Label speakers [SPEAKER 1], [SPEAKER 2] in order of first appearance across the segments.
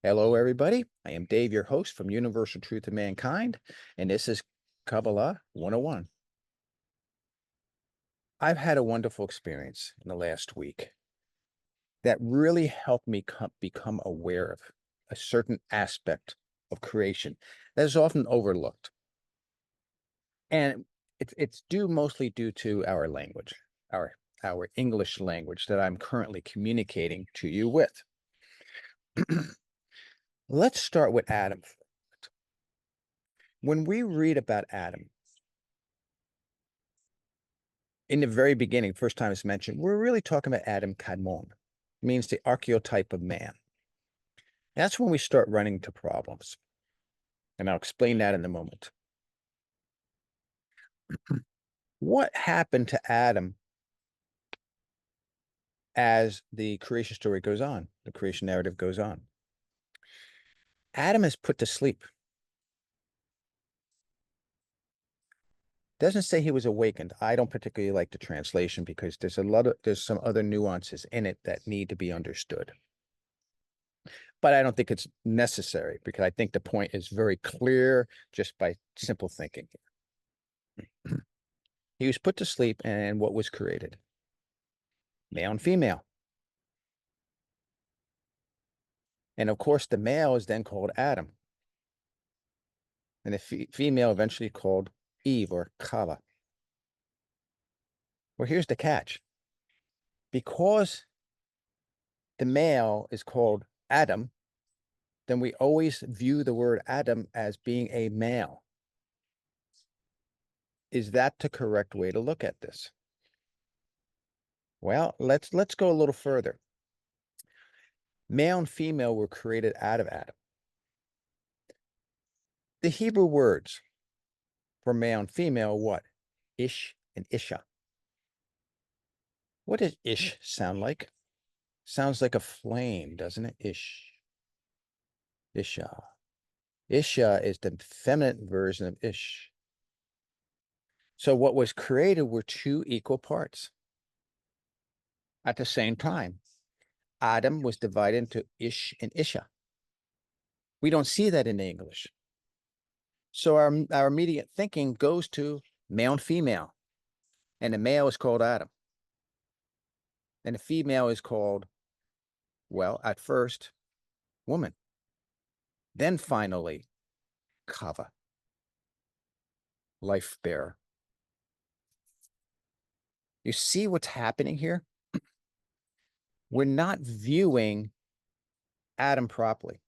[SPEAKER 1] Hello, everybody. I am Dave, your host from Universal Truth of Mankind, and this is Kabbalah 101. I've had a wonderful experience in the last week that really helped me become aware of a certain aspect of creation that is often overlooked. And it's mostly due to our language, our English language that I'm currently communicating to you with. Let's start with Adam. When we read about Adam, in the very beginning, first time it's mentioned, we're really talking about Adam Kadmon, means the archetype of man. That's when we start running into problems. And I'll explain that in a moment. What happened to Adam as the creation story goes on, the creation narrative goes on? Adam is put to sleep. Doesn't say he was awakened. I don't particularly like the translation because there's some other nuances in it that need to be understood. But I don't think it's necessary because I think the point is very clear just by simple thinking. He was put to sleep, and what was created? Male and female. And of course, the male is then called Adam. And the female eventually called Eve or Kala. Well, here's the catch. Because the male is called Adam, then we always view the word Adam as being a male. Is that the correct way to look at this? Well, let's go a little further. Male and female were created out of Adam. The Hebrew words for male and female, what? Ish and Isha. What does Ish sound like? Sounds like a flame, doesn't it? Ish. Isha. Isha is the feminine version of Ish. So what was created were two equal parts. At the same time, Adam was divided into Ish and Isha. We don't see that in English. So our immediate thinking goes to male and female. And the male is called Adam. And the female is called, well, at first, woman. Then finally, Kava, life bearer. You see what's happening here? We're not viewing Adam properly.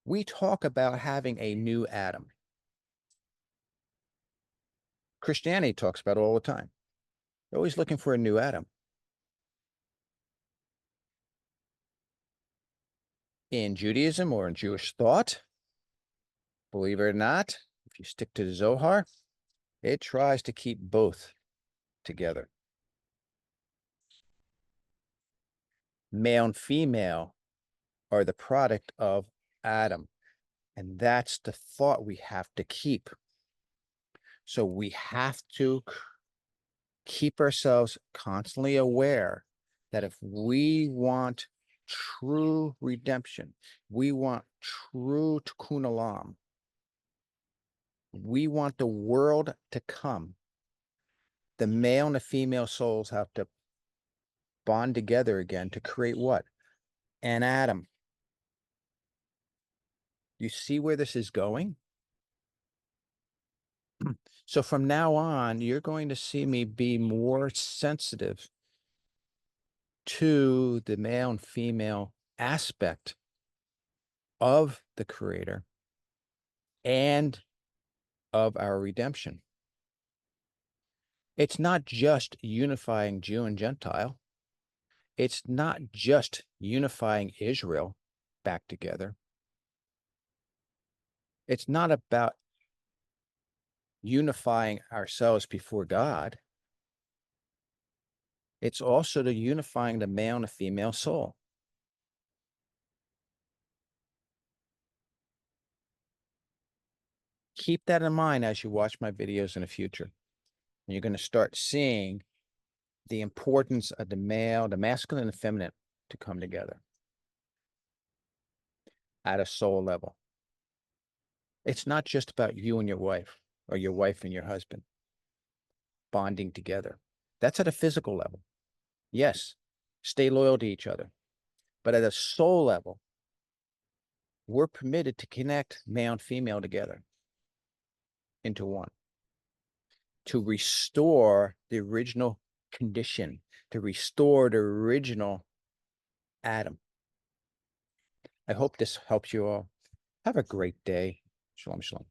[SPEAKER 1] We talk about having a new Adam. Christianity talks about it all the time. They're always looking for a new Adam. In Judaism or in Jewish thought, believe it or not, if you stick to the Zohar, it tries to keep both together. Male and female are the product of Adam. And that's the thought we have to keep. So we have to keep ourselves constantly aware that if we want true redemption, we want true tikkun olam, we want the world to come, the male and the female souls have to bond together again to create what? An Adam. You see where this is going? So from now on, you're going to see me be more sensitive to the male and female aspect of the Creator and of our redemption. It's not just unifying Jew and Gentile. It's not just unifying Israel back together. It's not about unifying ourselves before God. It's also the unifying the male and the female soul. Keep that in mind as you watch my videos in the future. And you're going to start seeing the importance of the male, the masculine and the feminine to come together. at a soul level. It's not just about you and your wife or your wife and your husband bonding together. That's at a physical level. Yes, stay loyal to each other. But at a soul level, we're permitted to connect male and female together into one, to restore the original condition, to restore the original Adam. I hope this helps you all. Have a great day. Shalom, shalom.